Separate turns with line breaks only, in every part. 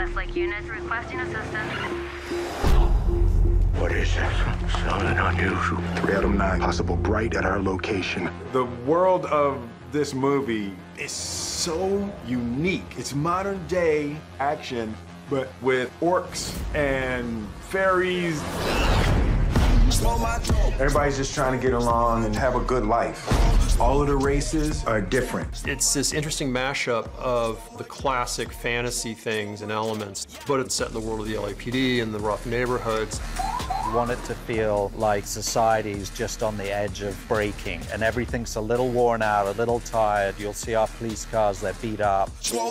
Westlake units requesting assistance.
What is that? Something unusual. 3 out of 9 possible Bright at our location.
The world of this movie is so unique. It's modern day action, but with orcs and fairies. Everybody's just trying to get along and have a good life. All of the races are different.
It's this interesting mashup of the classic fantasy things and elements, but it's set in the world of the LAPD and the rough neighborhoods.
You want it to feel like society's just on the edge of breaking and everything's a little worn out, a little tired. You'll see our police cars, they're beat up.
Danger,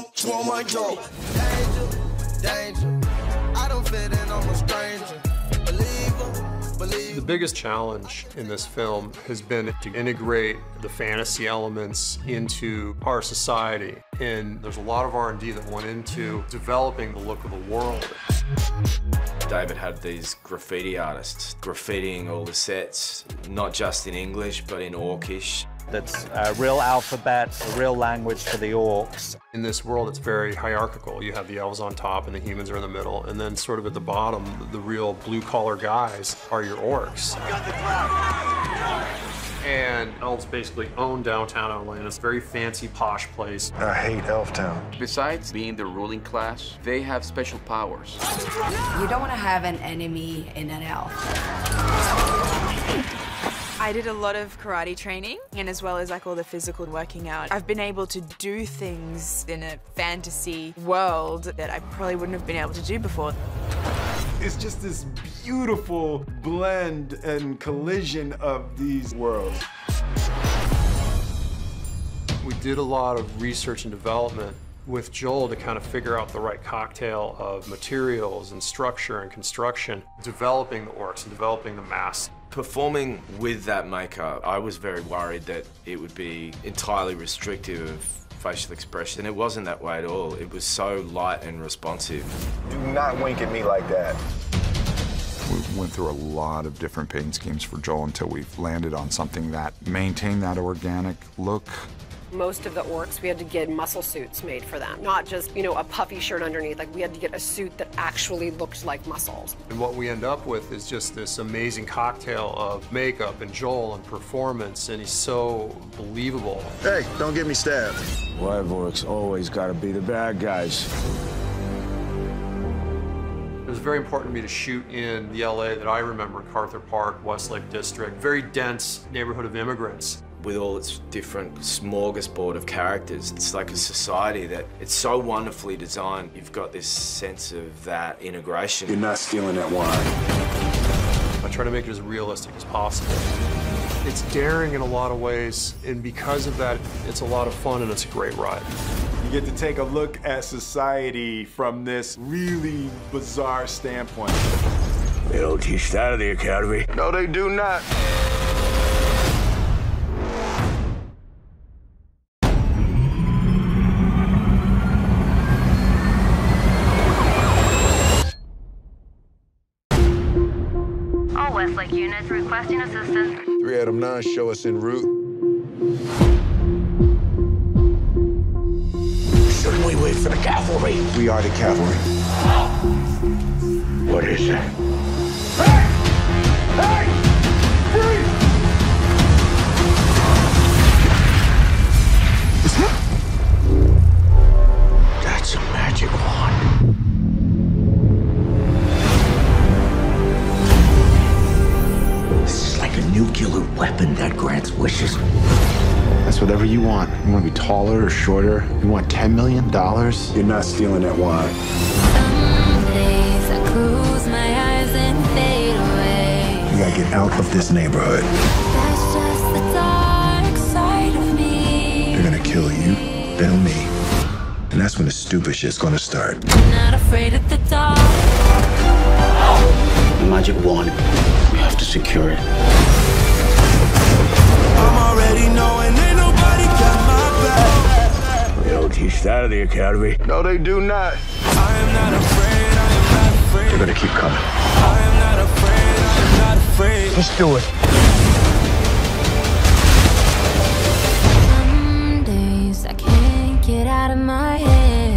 danger. I don't fit in, I'm a stranger.
The biggest challenge in this film has been to integrate the fantasy elements into our society. And there's a lot of R&D that went into developing the look of the world.
David had these graffiti artists graffitiing all the sets, not just in English, but in Orcish.
That's a real alphabet, a real language for the orcs.
In this world, it's very hierarchical. You have the elves on top and the humans are in the middle, and then sort of at the bottom, the real blue-collar guys are your orcs. And elves basically own downtown Atlanta. It's a very fancy, posh place.
I hate Elftown.
Besides being the ruling class, they have special powers.
You don't want to have an enemy in an elf.
I did a lot of karate training, and as well as like all the physical working out, I've been able to do things in a fantasy world that I probably wouldn't have been able to do before.
It's just this beautiful blend and collision of these worlds.
We did a lot of research and development with Joel to kind of figure out the right cocktail of materials and structure and construction, developing the orcs and developing the masks.
Performing with that makeup, I was very worried that it would be entirely restrictive of facial expression, and it wasn't that way at all. It was so light and responsive.
Do not wink at me like that.
We went through a lot of different paint schemes for Joel until we've landed on something that maintained that organic look.
Most of the orcs, we had to get muscle suits made for them, not just, you know, a puffy shirt underneath. Like, we had to get a suit that actually looked like muscles.
And what we end up with is just this amazing cocktail of makeup and Joel and performance, and he's so believable.
Hey, don't get me stabbed.
Why have orcs always got to be the bad guys?
It was very important to me to shoot in the LA that I remember, MacArthur Park, Westlake District, very dense neighborhood of immigrants.
With all its different smorgasbord of characters, it's like a society that it's so wonderfully designed. You've got this sense of that integration.
You're not stealing that wine.
I try to make it as realistic as possible. It's daring in a lot of ways, and because of that, it's a lot of fun and it's a great ride.
You get to take a look at society from this really bizarre standpoint.
They don't teach that at the academy.
No, they do not.
All Westlake units requesting assistance.
3 out of 9 show us en route.
Shouldn't we wait for the cavalry?
We are the cavalry.
What is it?
Hey! Freeze!
That's a magic wand. This is like a nuclear weapon that grants wishes.
That's whatever you want. You want to be taller or shorter? You want $10 million? You're not stealing that wine.
Some days I close my eyes and fade away.
You gotta get out of this neighborhood.
That's just the dark side of me.
They're gonna kill you, then me. And that's when the stupid shit's gonna start.
I'm not afraid of the dark.
The magic wand. You have to secure it.
I'm already knowing ain't nobody got my back.
They don't teach that at the academy.
No, they do not.
I am not afraid, I am not afraid.
They're gonna keep coming.
I am not afraid, I am not afraid.
Let's do it.
Some days I can't get out of my head.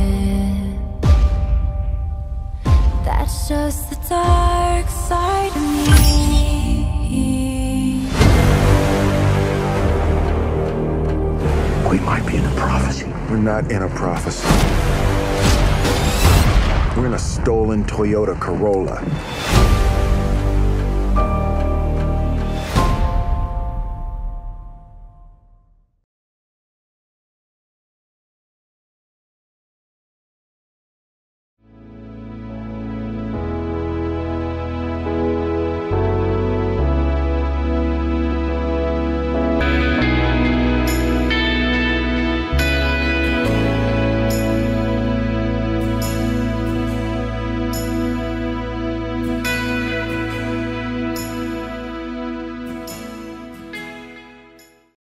just the dark side of me.
We might be in a prophecy. We're not in a prophecy. We're in a stolen Toyota Corolla.